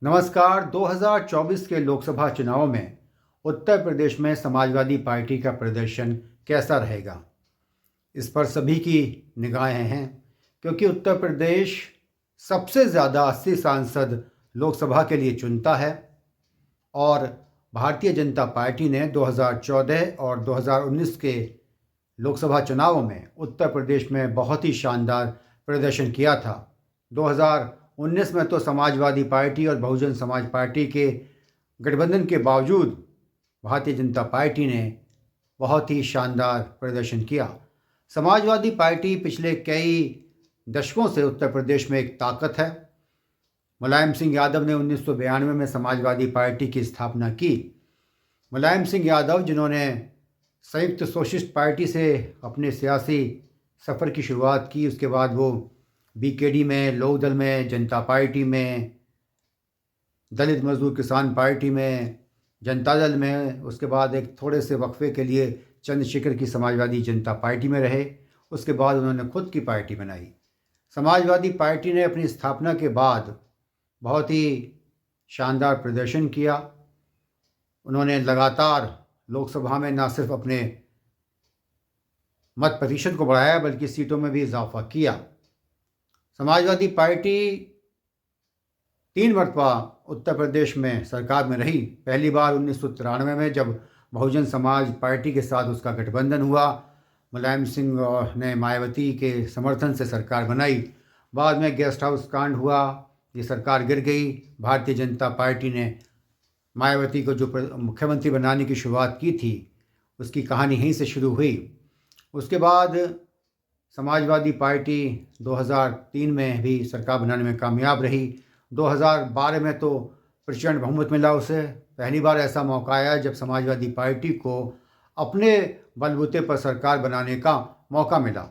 नमस्कार। 2024 के लोकसभा चुनाव में उत्तर प्रदेश में समाजवादी पार्टी का प्रदर्शन कैसा रहेगा, इस पर सभी की निगाहें हैं, क्योंकि उत्तर प्रदेश सबसे ज़्यादा 80 सांसद लोकसभा के लिए चुनता है और भारतीय जनता पार्टी ने 2014 और 2019 के लोकसभा चुनावों में उत्तर प्रदेश में बहुत ही शानदार प्रदर्शन किया था। 2019 में तो समाजवादी पार्टी और बहुजन समाज पार्टी के गठबंधन के बावजूद भारतीय जनता पार्टी ने बहुत ही शानदार प्रदर्शन किया। समाजवादी पार्टी पिछले कई दशकों से उत्तर प्रदेश में एक ताकत है। मुलायम सिंह यादव ने 1992 में समाजवादी पार्टी की स्थापना की। मुलायम सिंह यादव, जिन्होंने संयुक्त सोशलिस्ट पार्टी से अपने सियासी सफ़र की शुरुआत की, उसके बाद वो बीकेडी में, लोकदल में, जनता पार्टी में, दलित मजदूर किसान पार्टी में, जनता दल में, उसके बाद एक थोड़े से वक्फे के लिए चंद्रशेखर की समाजवादी जनता पार्टी में रहे। उसके बाद उन्होंने खुद की पार्टी बनाई। समाजवादी पार्टी ने अपनी स्थापना के बाद बहुत ही शानदार प्रदर्शन किया। उन्होंने लगातार लोकसभा में न सिर्फ अपने मत प्रतिशत को बढ़ाया बल्कि सीटों में भी इजाफा किया। समाजवादी पार्टी 3 मरतबा उत्तर प्रदेश में सरकार में रही। पहली बार 1993 में, जब बहुजन समाज पार्टी के साथ उसका गठबंधन हुआ। मुलायम सिंह ने मायावती के समर्थन से सरकार बनाई। बाद में गेस्ट हाउस कांड हुआ, ये सरकार गिर गई। भारतीय जनता पार्टी ने मायावती को जो मुख्यमंत्री बनाने की शुरुआत की थी, उसकी कहानी यहीं से शुरू हुई। उसके बाद समाजवादी पार्टी 2003 में भी सरकार बनाने में कामयाब रही। 2012 में तो प्रचंड बहुमत मिला उसे। पहली बार ऐसा मौका आया जब समाजवादी पार्टी को अपने बलबूते पर सरकार बनाने का मौका मिला।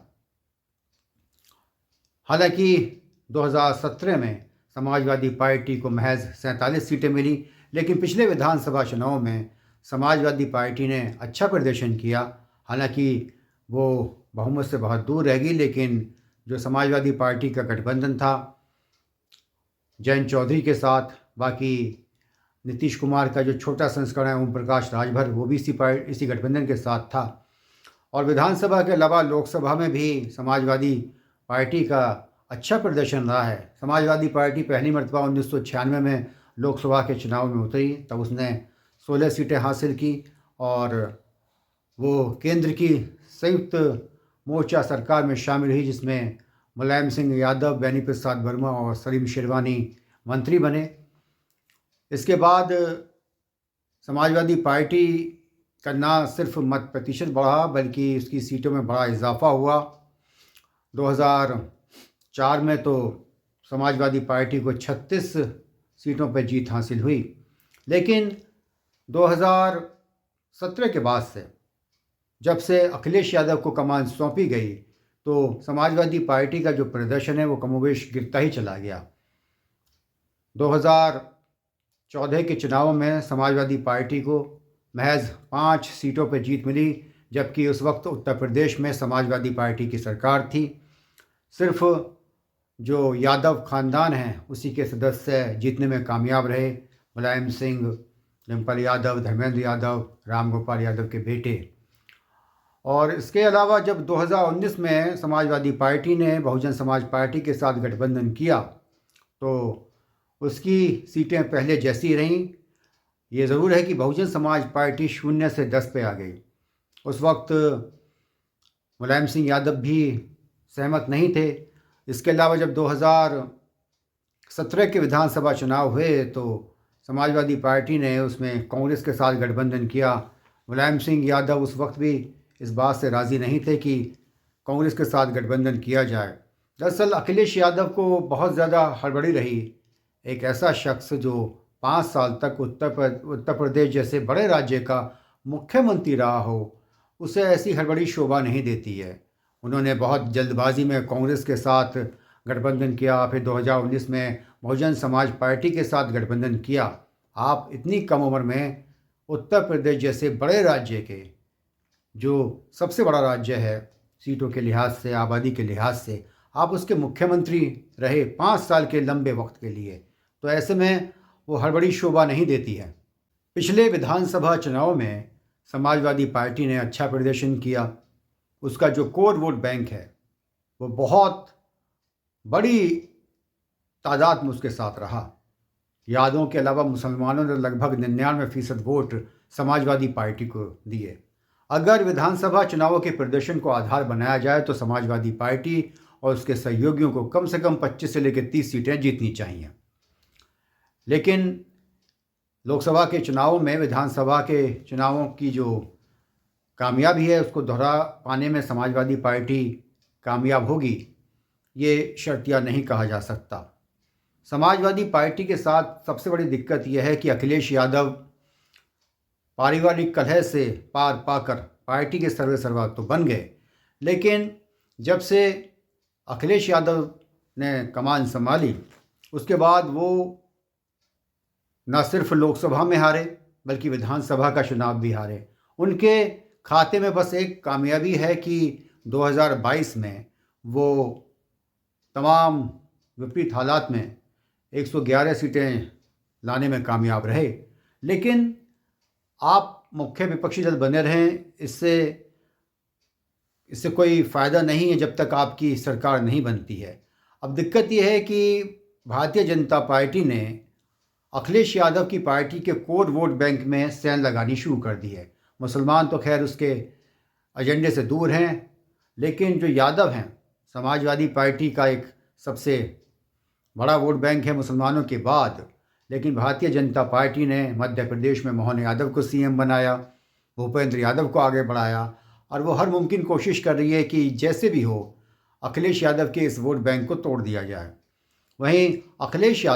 हालांकि 2017 में समाजवादी पार्टी को महज 47 सीटें मिली, लेकिन पिछले विधानसभा चुनाव में समाजवादी पार्टी ने अच्छा प्रदर्शन किया। हालांकि वो बहुमत से बहुत दूर रह गई, लेकिन जो समाजवादी पार्टी का गठबंधन था जयंत चौधरी के साथ, बाकी नीतीश कुमार का जो छोटा संस्करण है ओम प्रकाश राजभर, वो भी इसी गठबंधन के साथ था। और विधानसभा के अलावा लोकसभा में भी समाजवादी पार्टी का अच्छा प्रदर्शन रहा है। समाजवादी पार्टी पहली मरतबा 1996 में लोकसभा के चुनाव में उतरी, तब उसने 16 सीटें हासिल की और वो केंद्र की संयुक्त मोर्चा सरकार में शामिल हुई, जिसमें मुलायम सिंह यादव, बेनी प्रसाद वर्मा और सलीम शेरवानी मंत्री बने। इसके बाद समाजवादी पार्टी का ना सिर्फ मत प्रतिशत बढ़ा बल्कि उसकी सीटों में बड़ा इजाफा हुआ। 2004 में तो समाजवादी पार्टी को 36 सीटों पर जीत हासिल हुई। लेकिन 2017 के बाद से, जब से अखिलेश यादव को कमान सौंपी गई, तो समाजवादी पार्टी का जो प्रदर्शन है वो कमोबेश गिरता ही चला गया। 2014 के चुनाव में समाजवादी पार्टी को महज 5 सीटों पर जीत मिली, जबकि उस वक्त उत्तर प्रदेश में समाजवादी पार्टी की सरकार थी। सिर्फ जो यादव ख़ानदान हैं उसी के सदस्य जीतने में कामयाब रहे, मुलायम सिंह, डिम्पल यादव, धर्मेंद्र यादव, राम गोपाल यादव के बेटे। और इसके अलावा जब 2019 में समाजवादी पार्टी ने बहुजन समाज पार्टी के साथ गठबंधन किया, तो उसकी सीटें पहले जैसी रहीं। ये ज़रूर है कि बहुजन समाज पार्टी 0 से 10 पे आ गई। उस वक्त मुलायम सिंह यादव भी सहमत नहीं थे। इसके अलावा जब 2017 के विधानसभा चुनाव हुए, तो समाजवादी पार्टी ने उसमें कांग्रेस के साथ गठबंधन किया। मुलायम सिंह यादव उस वक्त भी इस बात से राज़ी नहीं थे कि कांग्रेस के साथ गठबंधन किया जाए। दरअसल अखिलेश यादव को बहुत ज़्यादा हड़बड़ी रही। एक ऐसा शख्स जो 5 साल तक उत्तर प्रदेश जैसे बड़े राज्य का मुख्यमंत्री रहा हो, उसे ऐसी हड़बड़ी शोभा नहीं देती है। उन्होंने बहुत जल्दबाजी में कांग्रेस के साथ गठबंधन किया, फिर 2019 में बहुजन समाज पार्टी के साथ गठबंधन किया। आप इतनी कम उम्र में उत्तर प्रदेश जैसे बड़े राज्य के, जो सबसे बड़ा राज्य है सीटों के लिहाज से, आबादी के लिहाज से, आप उसके मुख्यमंत्री रहे 5 साल के लंबे वक्त के लिए। तो ऐसे में वो हड़बड़ी शोभा नहीं देती है। पिछले विधानसभा चुनाव में समाजवादी पार्टी ने अच्छा प्रदर्शन किया। उसका जो कोर वोट बैंक है वो बहुत बड़ी तादाद में उसके साथ रहा। यादवों के अलावा मुसलमानों ने लगभग 99% वोट समाजवादी पार्टी को दिए। अगर विधानसभा चुनावों के प्रदर्शन को आधार बनाया जाए तो समाजवादी पार्टी और उसके सहयोगियों को कम से कम 25 से लेकर 30 सीटें जीतनी चाहिए। लेकिन लोकसभा के चुनावों में विधानसभा के चुनावों की जो कामयाबी है उसको दोहरा पाने में समाजवादी पार्टी कामयाब होगी, ये शर्तिया नहीं कहा जा सकता। समाजवादी पार्टी के साथ सबसे बड़ी दिक्कत यह है कि अखिलेश यादव पारिवारिक कलह से पार पाकर पार्टी के सर्वेसर्वा तो बन गए, लेकिन जब से अखिलेश यादव ने कमान संभाली उसके बाद वो न सिर्फ लोकसभा में हारे बल्कि विधानसभा का चुनाव भी हारे। उनके खाते में बस एक कामयाबी है कि 2022 में वो तमाम विपरीत हालात में 111 सीटें लाने में कामयाब रहे। लेकिन आप मुख्य विपक्षी दल बने रहें, इससे कोई फ़ायदा नहीं है जब तक आपकी सरकार नहीं बनती है। अब दिक्कत यह है कि भारतीय जनता पार्टी ने अखिलेश यादव की पार्टी के कोर वोट बैंक में सेंध लगानी शुरू कर दी है। मुसलमान तो खैर उसके एजेंडे से दूर हैं, लेकिन जो यादव हैं, समाजवादी पार्टी का एक सबसे बड़ा वोट बैंक है मुसलमानों के बाद। लेकिन भारतीय जनता पार्टी ने मध्य प्रदेश में मोहन यादव को सीएम बनाया, भूपेंद्र यादव को आगे बढ़ाया और वो हर मुमकिन कोशिश कर रही है कि जैसे भी हो अखिलेश यादव के इस वोट बैंक को तोड़ दिया जाए। वहीं अखिलेश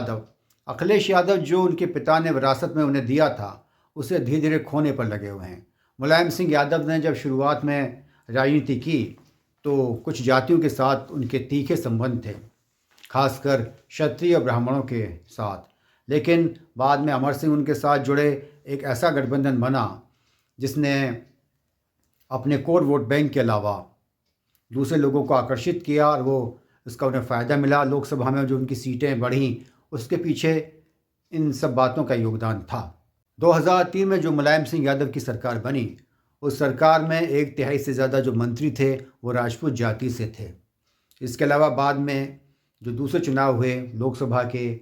यादव जो उनके पिता ने विरासत में उन्हें दिया था उसे धीरे धीरे खोने पर लगे हुए हैं। मुलायम सिंह यादव ने जब शुरुआत में राजनीति की तो कुछ जातियों के साथ उनके तीखे संबंध थे, खासकर क्षत्रिय ब्राह्मणों के साथ। लेकिन बाद में अमर सिंह उनके साथ जुड़े, एक ऐसा गठबंधन बना जिसने अपने कोर वोट बैंक के अलावा दूसरे लोगों को आकर्षित किया और वो इसका उन्हें फ़ायदा मिला। लोकसभा में जो उनकी सीटें बढ़ीं उसके पीछे इन सब बातों का योगदान था। 2003 में जो मुलायम सिंह यादव की सरकार बनी उस सरकार में 1/3 से ज़्यादा जो मंत्री थे वो राजपूत जाति से थे। इसके अलावा बाद में जो दूसरे चुनाव हुए लोकसभा के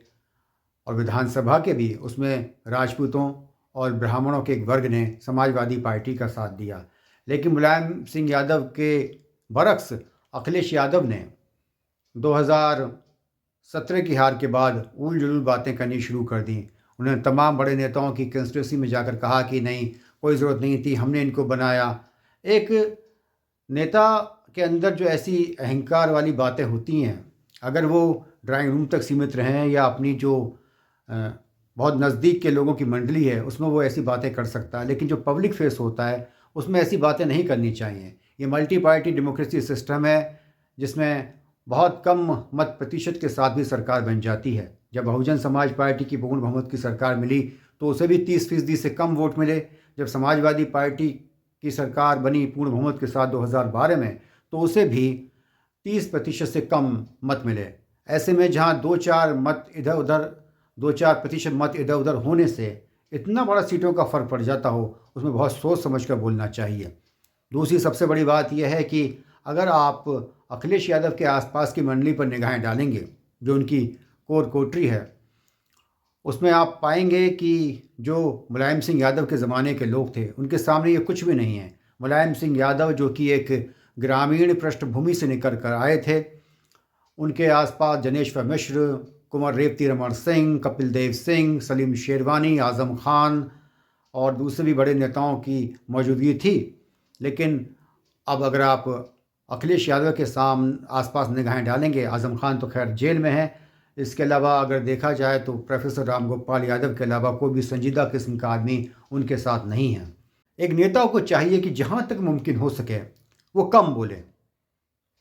और विधानसभा के भी, उसमें राजपूतों और ब्राह्मणों के एक वर्ग ने समाजवादी पार्टी का साथ दिया। लेकिन मुलायम सिंह यादव के बरक्स अखिलेश यादव ने 2017 की हार के बाद उल जुलूल बातें करनी शुरू कर दी। उन्होंने तमाम बड़े नेताओं की कंस्टिट्यूंसी में जाकर कहा कि नहीं, कोई ज़रूरत नहीं थी, हमने इनको बनाया। एक नेता के अंदर जो ऐसी अहंकार वाली बातें होती हैं, अगर वो ड्राइंग रूम तक सीमित रहें या अपनी जो बहुत नज़दीक के लोगों की मंडली है उसमें वो ऐसी बातें कर सकता है, लेकिन जो पब्लिक फेस होता है उसमें ऐसी बातें नहीं करनी चाहिए। ये मल्टी पार्टी डेमोक्रेसी सिस्टम है जिसमें बहुत कम मत प्रतिशत के साथ भी सरकार बन जाती है। जब बहुजन समाज पार्टी की पूर्ण बहुमत की सरकार मिली तो उसे भी 30% से कम वोट मिले। जब समाजवादी पार्टी की सरकार बनी पूर्ण बहुमत के साथ 2012 में तो उसे भी 30% से कम मत मिले। ऐसे में जहां 2-4% मत इधर उधर होने से इतना बड़ा सीटों का फ़र्क पड़ जाता हो, उसमें बहुत सोच समझ कर बोलना चाहिए। दूसरी सबसे बड़ी बात यह है कि अगर आप अखिलेश यादव के आसपास की मंडली पर निगाहें डालेंगे, जो उनकी कोर कोटरी है, उसमें आप पाएंगे कि जो मुलायम सिंह यादव के ज़माने के लोग थे उनके सामने ये कुछ भी नहीं है। मुलायम सिंह यादव जो कि एक ग्रामीण पृष्ठभूमि से निकल कर आए थे, उनके आसपास जनेश्वर मिश्र, कुंवर रेवती रमन सिंह, कपिल देव सिंह, सलीम शेरवानी, आज़म खान और दूसरे भी बड़े नेताओं की मौजूदगी थी। लेकिन अब अगर आप अखिलेश यादव के आसपास निगाहें डालेंगे, आज़म खान तो खैर जेल में है, इसके अलावा अगर देखा जाए तो प्रोफेसर राम गोपाल यादव के अलावा कोई भी संजीदा किस्म का आदमी उनके साथ नहीं है। एक नेता को चाहिए कि जहाँ तक मुमकिन हो सके वो कम बोले,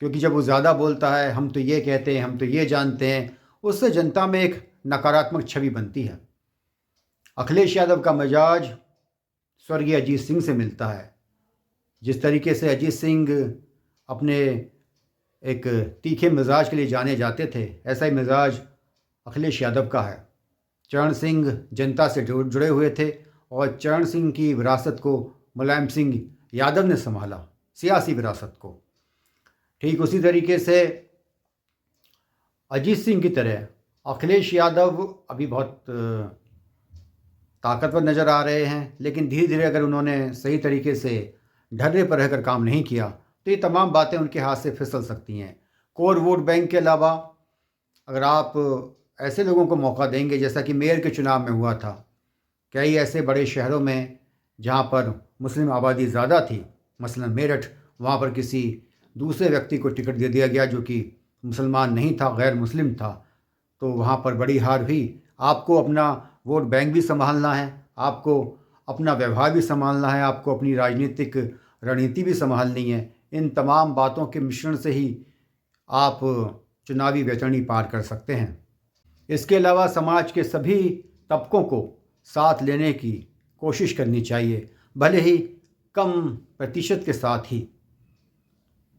क्योंकि जब वो ज़्यादा बोलता है, हम तो ये कहते हैं, हम तो ये जानते हैं, उससे जनता में एक नकारात्मक छवि बनती है। अखिलेश यादव का मिजाज स्वर्गीय अजीत सिंह से मिलता है। जिस तरीके से अजीत सिंह अपने एक तीखे मिजाज के लिए जाने जाते थे, ऐसा ही मिजाज अखिलेश यादव का है। चरण सिंह जनता से जुड़े हुए थे और चरण सिंह की विरासत को मुलायम सिंह यादव ने संभाला, सियासी विरासत को। ठीक उसी तरीके से अजीत सिंह की तरह अखिलेश यादव अभी बहुत ताकतवर नज़र आ रहे हैं, लेकिन धीरे धीरे अगर उन्होंने सही तरीके से ढर्रे पर रहकर काम नहीं किया तो ये तमाम बातें उनके हाथ से फिसल सकती हैं। कोर वोट बैंक के अलावा अगर आप ऐसे लोगों को मौका देंगे जैसा कि मेयर के चुनाव में हुआ था, कई ऐसे बड़े शहरों में जहाँ पर मुस्लिम आबादी ज़्यादा थी, मसलन मेरठ, वहाँ पर किसी दूसरे व्यक्ति को टिकट दे दिया गया जो कि मुसलमान नहीं था, गैर मुस्लिम था, तो वहाँ पर बड़ी हार हुई। आपको अपना वोट बैंक भी संभालना है, आपको अपना व्यवहार भी संभालना है, आपको अपनी राजनीतिक रणनीति भी संभालनी है। इन तमाम बातों के मिश्रण से ही आप चुनावी बेचैनी पार कर सकते हैं। इसके अलावा समाज के सभी तबकों को साथ लेने की कोशिश करनी चाहिए, भले ही कम प्रतिशत के साथ ही।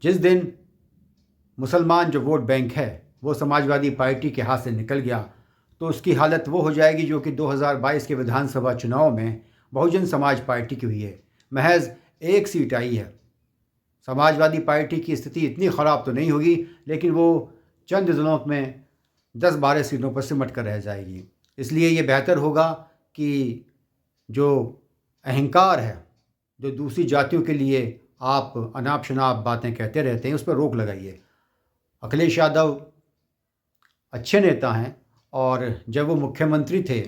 जिस दिन मुसलमान जो वोट बैंक है वो समाजवादी पार्टी के हाथ से निकल गया तो उसकी हालत वो हो जाएगी जो कि 2022 के विधानसभा चुनाव में बहुजन समाज पार्टी की हुई है। महज 1 सीट आई है। समाजवादी पार्टी की स्थिति इतनी ख़राब तो नहीं होगी, लेकिन वो चंद दिनों में 10-12 सीटों पर सिमट कर रह जाएगी। इसलिए ये बेहतर होगा कि जो अहंकार है, जो दूसरी जातियों के लिए आप अनाप शनाप बातें कहते रहते हैं, उस पर रोक लगाइए। अखिलेश यादव अच्छे नेता हैं और जब वो मुख्यमंत्री थे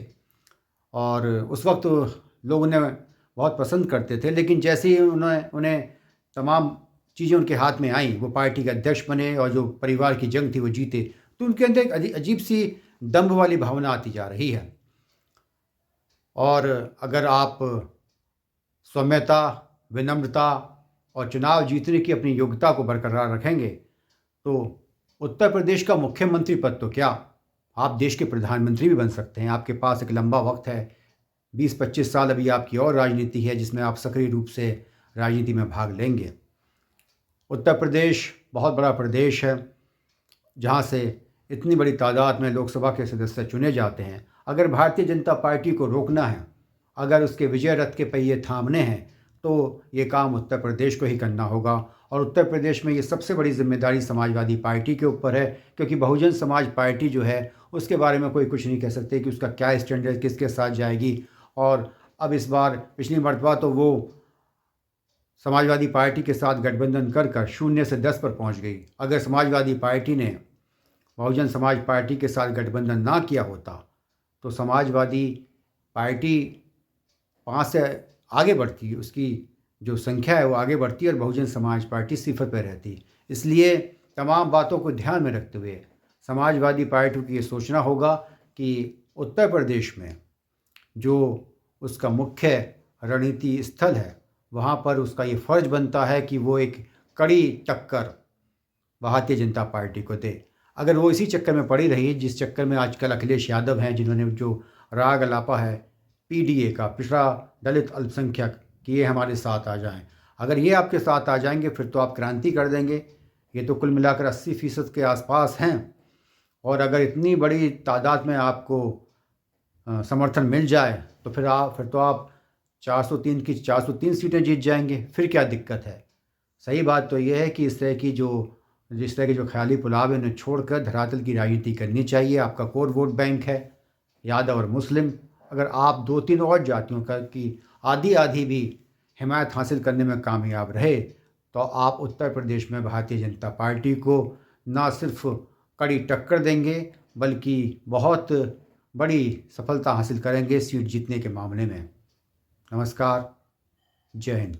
और उस वक्त लोग उन्हें बहुत पसंद करते थे, लेकिन जैसे ही उन्हें तमाम चीज़ें उनके हाथ में आई, वो पार्टी के अध्यक्ष बने और जो परिवार की जंग थी वो जीते, तो उनके अंदर एक अजीब सी दंभ वाली भावना आती जा रही है। और अगर आप सौम्यता, विनम्रता और चुनाव जीतने की अपनी योग्यता को बरकरार रखेंगे तो उत्तर प्रदेश का मुख्यमंत्री पद तो क्या, आप देश के प्रधानमंत्री भी बन सकते हैं। आपके पास एक लंबा वक्त है, 20-25 साल अभी आपकी और राजनीति है जिसमें आप सक्रिय रूप से राजनीति में भाग लेंगे। उत्तर प्रदेश बहुत बड़ा प्रदेश है जहाँ से इतनी बड़ी तादाद में लोकसभा के सदस्य चुने जाते हैं। अगर भारतीय जनता पार्टी को रोकना है, अगर उसके विजय रथ के पहिए थामने हैं, तो ये काम उत्तर प्रदेश को ही करना होगा। और उत्तर प्रदेश में ये सबसे बड़ी जिम्मेदारी समाजवादी पार्टी के ऊपर है, क्योंकि बहुजन समाज पार्टी जो है उसके बारे में कोई कुछ नहीं कह सकते कि उसका क्या स्टैंडर्ड, किसके साथ जाएगी। और अब इस बार, पिछली मरतबा तो वो समाजवादी पार्टी के साथ गठबंधन कर 0 से 10 पर पहुंच गई। अगर समाजवादी पार्टी ने बहुजन समाज पार्टी के साथ गठबंधन ना किया होता तो समाजवादी पार्टी 5 से आगे बढ़ती, उसकी जो संख्या है वो आगे बढ़ती और बहुजन समाज पार्टी सिफर पर रहती। इसलिए तमाम बातों को ध्यान में रखते हुए समाजवादी पार्टी को ये सोचना होगा कि उत्तर प्रदेश में जो उसका मुख्य रणनीति स्थल है वहाँ पर उसका ये फ़र्ज बनता है कि वो एक कड़ी टक्कर भारतीय जनता पार्टी को दे। अगर वो इसी चक्कर में पड़ी रही जिस चक्कर में आजकल अखिलेश यादव हैं, जिन्होंने जो राग अलापा है पीडीए का, पिछड़ा दलित अल्पसंख्यक, कि ये हमारे साथ आ जाएं, अगर ये आपके साथ आ जाएंगे फिर तो आप क्रांति कर देंगे। ये तो कुल मिलाकर 80% के आसपास हैं और अगर इतनी बड़ी तादाद में आपको समर्थन मिल जाए तो फिर तो आप 403 की 403 सीटें जीत जाएंगे। फिर क्या दिक्कत है। सही बात तो यह है कि जिस तरह के जो ख्याली पुलाव है उन्हें छोड़कर धरातल की राजनीति करनी चाहिए। आपका कोर वोट बैंक है यादव और मुस्लिम। अगर आप 2-3 और जातियों की आधी भी हिमायत हासिल करने में कामयाब रहे तो आप उत्तर प्रदेश में भारतीय जनता पार्टी को ना सिर्फ कड़ी टक्कर देंगे बल्कि बहुत बड़ी सफलता हासिल करेंगे सीट जीतने के मामले में। नमस्कार, जय हिंद।